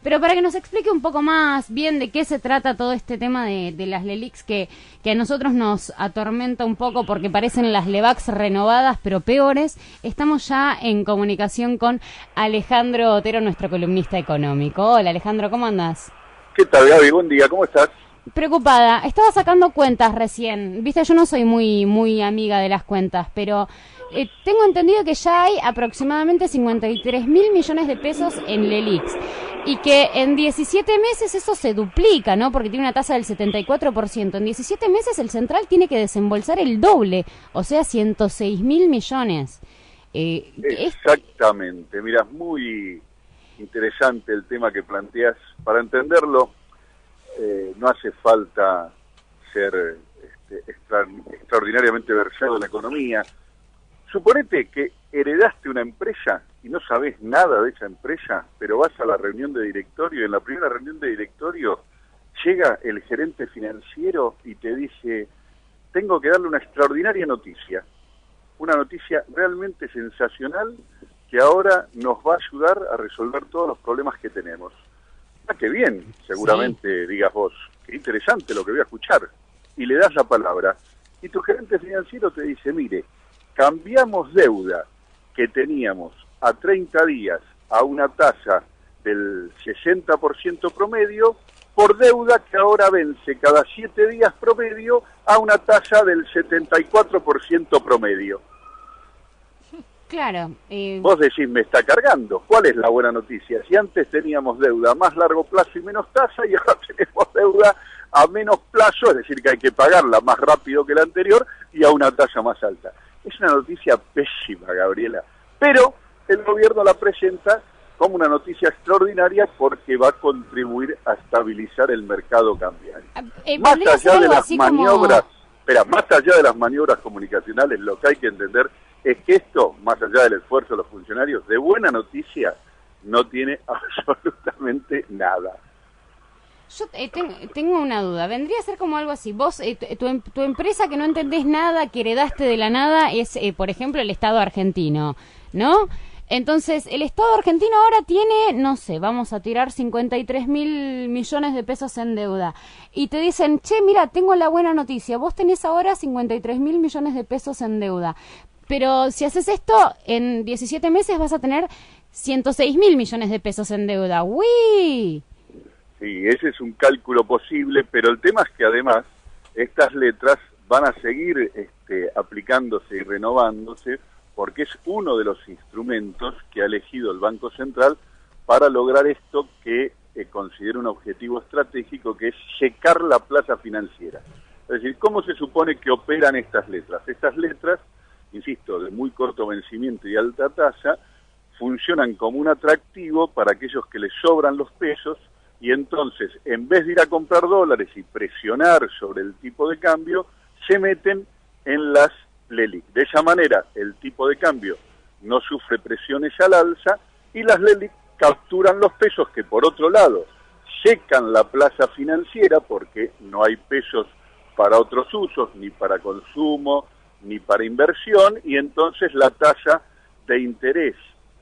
Pero para que nos explique un poco más bien de qué se trata todo este tema de las LELIQs que a nosotros nos atormenta un poco porque parecen las LEVAX renovadas pero peores, estamos ya en comunicación con Alejandro Otero, nuestro columnista económico. Hola Alejandro, ¿cómo andás? ¿Qué tal, Gaby? Buen día, ¿cómo estás? Preocupada, estaba sacando cuentas recién. Viste, yo no soy muy amiga de las cuentas, pero tengo entendido que ya hay aproximadamente 53.000 millones de pesos en LELIQs y que en 17 meses eso se duplica, ¿no? Porque tiene una tasa del 74%. En 17 meses el central tiene que desembolsar el doble, o sea, 106.000 millones. Exactamente, mira, es muy interesante el tema que planteas. Para entenderlo, no hace falta ser extraordinariamente versado en la economía. Suponete que heredaste una empresa y no sabes nada de esa empresa, pero vas a la reunión de directorio y en la primera reunión de directorio llega el gerente financiero y te dice: tengo que darle una extraordinaria noticia, una noticia realmente sensacional que ahora nos va a ayudar a resolver todos los problemas que tenemos. Ah, qué bien, seguramente sí. Digas vos, qué interesante lo que voy a escuchar, y le das la palabra, y tu gerente financiero te dice: mire, cambiamos deuda que teníamos a 30 días a una tasa del 60% promedio, por deuda que ahora vence cada 7 días promedio a una tasa del 74% promedio. Claro. Vos decís, me está cargando. ¿Cuál es la buena noticia? Si antes teníamos deuda a más largo plazo y menos tasa, y ahora tenemos deuda a menos plazo, es decir, que hay que pagarla más rápido que la anterior y a una tasa más alta. Es una noticia pésima, Gabriela, pero el gobierno la presenta como una noticia extraordinaria porque va a contribuir a estabilizar el mercado cambiario. Más allá de las maniobras, más allá de las maniobras comunicacionales, lo que hay que entender es que esto, más allá del esfuerzo de los funcionarios, de buena noticia no tiene absolutamente nada. Yo tengo una duda. Vendría a ser como algo así. Vos, tu empresa que no entendés nada, que heredaste de la nada, es, por ejemplo, el Estado argentino, ¿no? Entonces, el Estado argentino ahora tiene, no sé, vamos a tirar 53.000 millones de pesos en deuda. Y te dicen: che, mira, tengo la buena noticia. Vos tenés ahora 53.000 millones de pesos en deuda. Pero si haces esto, en 17 meses vas a tener 106.000 millones de pesos en deuda. ¡Uy! Sí, ese es un cálculo posible, pero el tema es que además estas letras van a seguir aplicándose y renovándose porque es uno de los instrumentos que ha elegido el Banco Central para lograr esto que considera un objetivo estratégico, que es checar la plaza financiera. Es decir, ¿cómo se supone que operan estas letras? Estas letras, insisto, de muy corto vencimiento y alta tasa, funcionan como un atractivo para aquellos que les sobran los pesos, y entonces, en vez de ir a comprar dólares y presionar sobre el tipo de cambio, se meten en las LELIQ. De esa manera, el tipo de cambio no sufre presiones al alza y las LELIQ capturan los pesos que, por otro lado, secan la plaza financiera porque no hay pesos para otros usos, ni para consumo, ni para inversión, y entonces la tasa de interés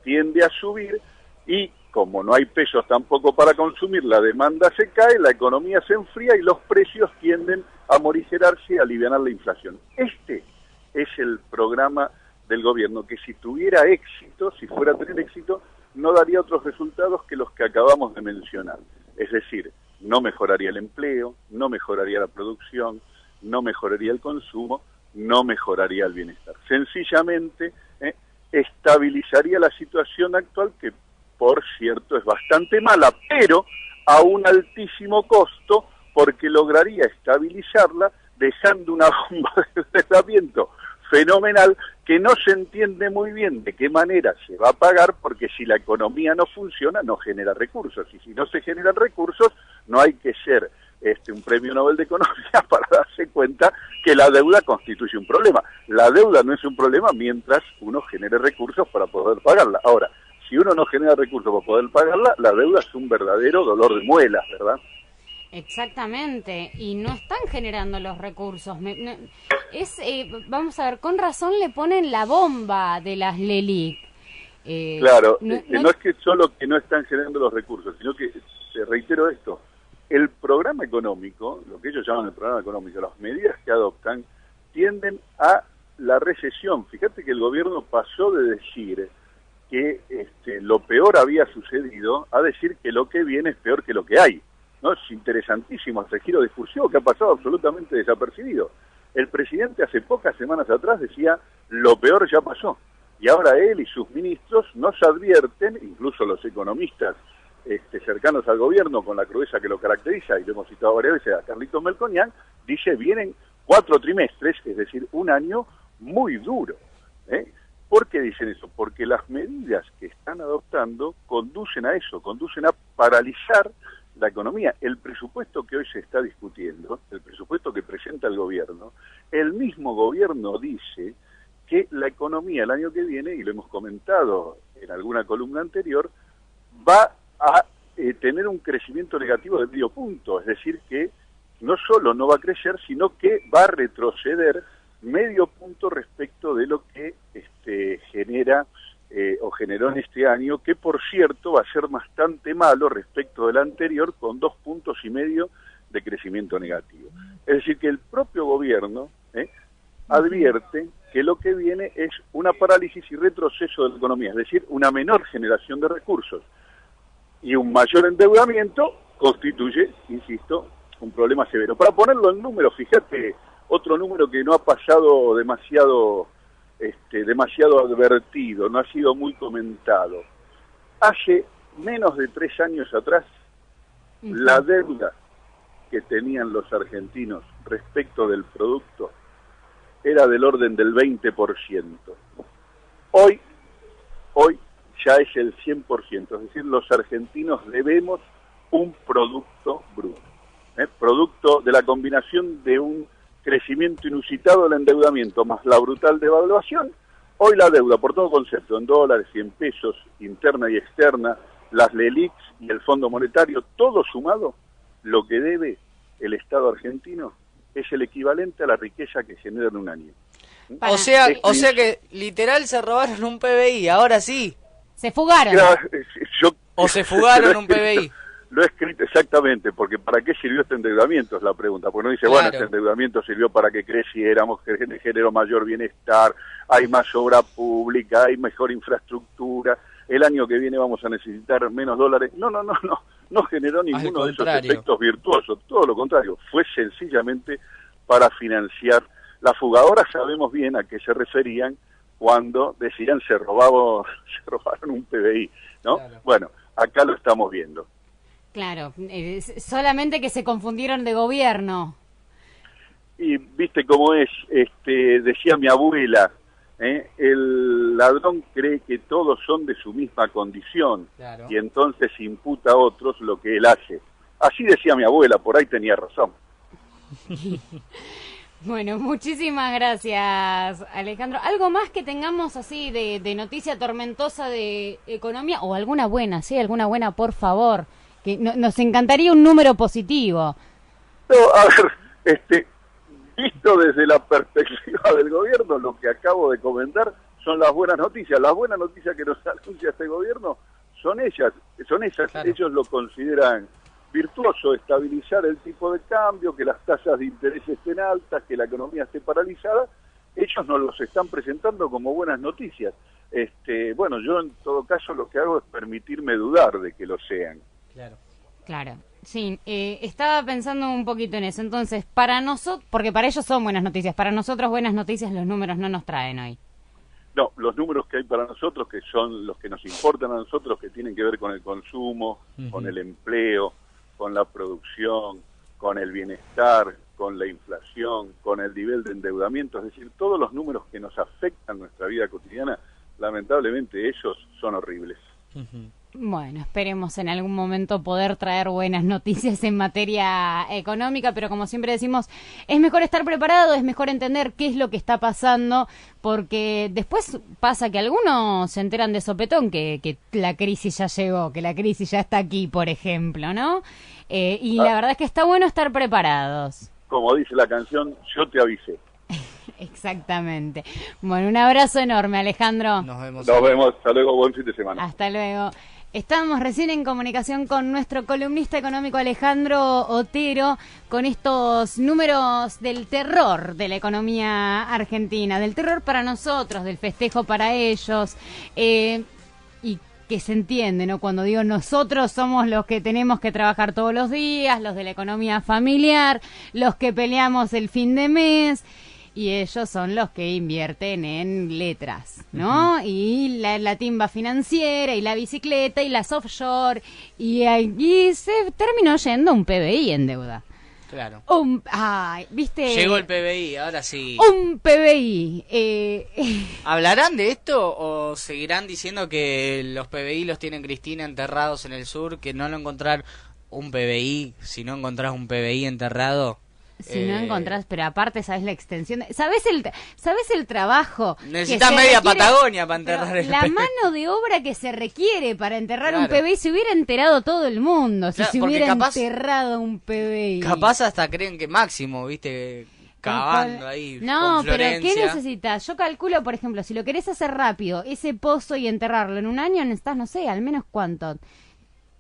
tiende a subir y, como no hay pesos tampoco para consumir, la demanda se cae, la economía se enfría y los precios tienden a morigerarse y a alivianar la inflación. Este es el programa del gobierno, que si tuviera éxito, si fuera a tener éxito, no daría otros resultados que los que acabamos de mencionar. Es decir, no mejoraría el empleo, no mejoraría la producción, no mejoraría el consumo, no mejoraría el bienestar. Sencillamente, estabilizaría la situación actual, que por cierto es bastante mala, pero a un altísimo costo, porque lograría estabilizarla dejando una bomba de endeudamiento fenomenal que no se entiende muy bien de qué manera se va a pagar, porque si la economía no funciona no genera recursos, y si no se generan recursos no hay que ser un premio Nobel de Economía para darse cuenta que la deuda constituye un problema. La deuda no es un problema mientras uno genere recursos para poder pagarla. Ahora, si uno no genera recursos para poder pagarla, la deuda es un verdadero dolor de muelas, ¿verdad? Exactamente, y no están generando los recursos. Vamos a ver, con razón le ponen la bomba de las LELIQ. Claro, no, no es que solo que no están generando los recursos, sino que, te reitero esto, el programa económico, lo que ellos llaman el programa económico, las medidas que adoptan, tienden a la recesión. Fíjate que el gobierno pasó de decir que lo peor había sucedido a decir que lo que viene es peor que lo que hay. ¿No? Es interesantísimo este giro discursivo que ha pasado absolutamente desapercibido. El presidente hace pocas semanas atrás decía, lo peor ya pasó. Y ahora él y sus ministros nos advierten, incluso los economistas cercanos al gobierno, con la crudeza que lo caracteriza, y lo hemos citado varias veces a Carlitos Melconian, dice, vienen 4 trimestres, es decir, un año muy duro. ¿Por qué dicen eso? Porque las medidas que están adoptando conducen a eso, conducen a paralizar la economía. El presupuesto que hoy se está discutiendo, el presupuesto que presenta el gobierno, el mismo gobierno dice que la economía el año que viene, y lo hemos comentado en alguna columna anterior, va a tener un crecimiento negativo de medio punto, es decir que no solo no va a crecer, sino que va a retroceder medio punto respecto de lo que genera o generó en este año, que por cierto va a ser bastante malo respecto del anterior, con 2,5 puntos de crecimiento negativo. Es decir que el propio gobierno advierte que lo que viene es una parálisis y retroceso de la economía, es decir, una menor generación de recursos y un mayor endeudamiento constituye, insisto, un problema severo. Para ponerlo en números, fíjate, otro número que no ha pasado demasiado advertido, no ha sido muy comentado. Hace menos de 3 años atrás, la deuda que tenían los argentinos respecto del producto era del orden del 20%. Hoy ya es el 100%, es decir, los argentinos debemos un producto bruto, producto de la combinación de un crecimiento inusitado del endeudamiento más la brutal devaluación. Hoy la deuda, por todo concepto, en dólares y en pesos, interna y externa, las LELIQs y el Fondo Monetario, todo sumado, lo que debe el Estado argentino es el equivalente a la riqueza que genera en un año. O sea que literal se robaron un PBI, ahora sí. Se fugaron. O se fugaron un PBI. Lo he escrito exactamente, porque ¿para qué sirvió este endeudamiento? Es la pregunta. Porque uno dice, claro, bueno, este endeudamiento sirvió para que creciéramos, que generó mayor bienestar, hay más obra pública, hay mejor infraestructura, el año que viene vamos a necesitar menos dólares. No generó ninguno de esos efectos virtuosos, todo lo contrario, fue sencillamente para financiar la fuga. Ahora sabemos bien a qué se referían cuando decían se robaron un PBI, ¿no? Claro. Bueno, acá lo estamos viendo. Claro, solamente que se confundieron de gobierno. Y viste cómo es, decía mi abuela, el ladrón cree que todos son de su misma condición, claro, y entonces imputa a otros lo que él hace. Así decía mi abuela, por ahí tenía razón. Bueno, muchísimas gracias, Alejandro. ¿Algo más que tengamos así de noticia tormentosa de economía? O alguna buena, sí, alguna buena, por favor. Que nos encantaría un número positivo. No, a ver, visto desde la perspectiva del gobierno, lo que acabo de comentar son las buenas noticias. Las buenas noticias que nos anuncia este gobierno son esas. Claro. Ellos lo consideran virtuoso, estabilizar el tipo de cambio, que las tasas de interés estén altas, que la economía esté paralizada. Ellos nos los están presentando como buenas noticias. Bueno, yo en todo caso lo que hago es permitirme dudar de que lo sean. Claro, sí, estaba pensando un poquito en eso. Entonces, para nosotros, porque para ellos son buenas noticias, para nosotros buenas noticias los números no nos traen hoy. No, los números que hay para nosotros, que son los que nos importan a nosotros, que tienen que ver con el consumo, con el empleo, con la producción, con el bienestar, con la inflación, con el nivel de endeudamiento, es decir, todos los números que nos afectan nuestra vida cotidiana, lamentablemente esos son horribles. Bueno, esperemos en algún momento poder traer buenas noticias en materia económica, pero como siempre decimos, es mejor estar preparado, es mejor entender qué es lo que está pasando, porque después pasa que algunos se enteran de sopetón que la crisis ya llegó, que la crisis ya está aquí, por ejemplo, ¿no? La verdad es que está bueno estar preparados. Como dice la canción, yo te avisé. Exactamente. Bueno, un abrazo enorme, Alejandro. Nos vemos. Nos vemos, hasta luego, buen fin de semana. Hasta luego. Estábamos recién en comunicación con nuestro columnista económico Alejandro Otero con estos números del terror de la economía argentina, del terror para nosotros, del festejo para ellos, y que se entiende, ¿no? Cuando digo nosotros somos los que tenemos que trabajar todos los días, los de la economía familiar, los que peleamos el fin de mes. Y ellos son los que invierten en letras, ¿no? Y la timba financiera, y la bicicleta, y las offshore, y se terminó yendo un PBI en deuda. Claro. ¿Viste? Llegó el PBI, ahora sí. Un PBI. ¿Hablarán de esto o seguirán diciendo que los PBI los tiene Cristina enterrados en el sur, que no lo encontrar un PBI, si no encontrás un PBI enterrado? Si no encontrás, pero aparte, ¿sabes la extensión? ¿Sabes el trabajo? Necesitas media Patagonia para enterrar el la PBI. mano de obra que se requiere para enterrar Claro. un PBI, se hubiera enterado todo el mundo, si Claro, se porque hubiera capaz- enterrado un PBI. Capaz hasta creen que Máximo, viste, cavando ahí. No, con pero ¿qué Florencia. necesitas? Yo calculo, por ejemplo, si lo querés hacer rápido, ese pozo y enterrarlo en un año, necesitas, no sé, al menos cuánto.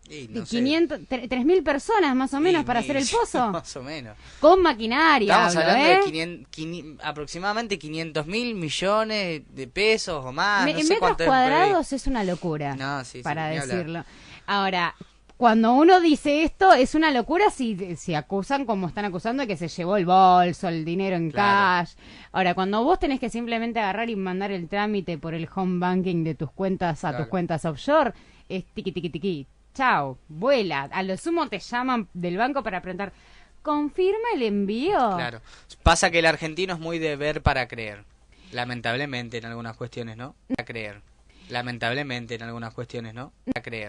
Y no sé. 3.000 personas más o menos Y para hacer el mil, pozo. Más o menos. Con maquinaria, Estamos hablo, hablando ¿eh? de aproximadamente 500.000 millones de pesos o más. No En sé metros cuánto es un cuadrados es una locura, No, sí, sí, para ni hablar. decirlo. Ahora, cuando uno dice esto, es una locura si acusan como están acusando de que se llevó el bolso, el dinero en Claro. cash. Ahora, cuando vos tenés que simplemente agarrar y mandar el trámite por el home banking de tus cuentas a tus Claro. cuentas offshore, es tiqui, tiqui, tiqui. Chao, vuela. A lo sumo te llaman del banco para preguntar, ¿confirma el envío? Claro. Pasa que el argentino es muy de ver para creer. Lamentablemente en algunas cuestiones, ¿no? Para creer. Lamentablemente en algunas cuestiones, ¿no? Para creer.